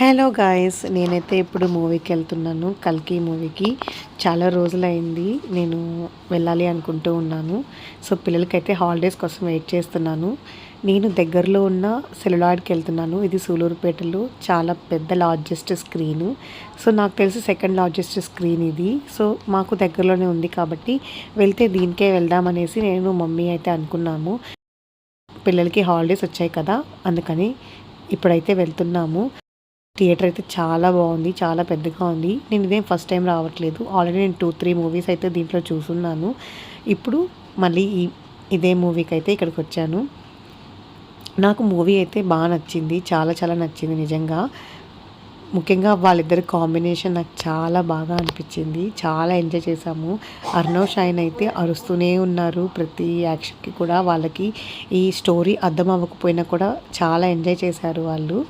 Hello guys, నేనైతే ఇప్పుడు మూవీకి వెళ్తున్నాను. కల్కి మూవీకి చాలా రోజులైంది నేను వెళ్ళాలి అనుకుంటూ ఉన్నాను. సో పిల్లలకైతే హాలిడేస్ కోసం వెయిట్ చేస్తున్నాను. నేను దగ్గరలో ఉన్న సెల్యులాయిడ్కి వెళ్తున్నాను. ఇది సూలూరుపేటలో చాలా పెద్ద లార్జెస్ట్ స్క్రీను. సో నాకు తెలిసి సెకండ్ లార్జెస్ట్ స్క్రీన్ ఇది. సో మాకు దగ్గరలోనే ఉంది కాబట్టి వెళ్తే దీనికే వెళ్దామనేసి నేను మమ్మీ అయితే అనుకున్నాము. పిల్లలకి హాలిడేస్ వచ్చాయి కదా, అందుకని ఇప్పుడైతే వెళ్తున్నాము. థియేటర్ అయితే చాలా బాగుంది, చాలా పెద్దగా ఉంది. నేను ఇదేం ఫస్ట్ టైం రావట్లేదు, ఆల్రెడీ నేను 2-3 మూవీస్ అయితే దీంట్లో చూసున్నాను. ఇప్పుడు మళ్ళీ ఇదే మూవీకి అయితే ఇక్కడికి వచ్చాను. నాకు మూవీ అయితే బాగా నచ్చింది, చాలా చాలా నచ్చింది నిజంగా. ముఖ్యంగా వాళ్ళిద్దరి కాంబినేషన్ నాకు చాలా బాగా అనిపించింది, చాలా ఎంజాయ్ చేశాము. అర్నవ్ షైన్ అయితే అరుస్తూనే ఉన్నారు ప్రతి యాక్షన్కి కూడా. వాళ్ళకి ఈ స్టోరీ అర్థం అవ్వకపోయినా కూడా చాలా ఎంజాయ్ చేశారు వాళ్ళు.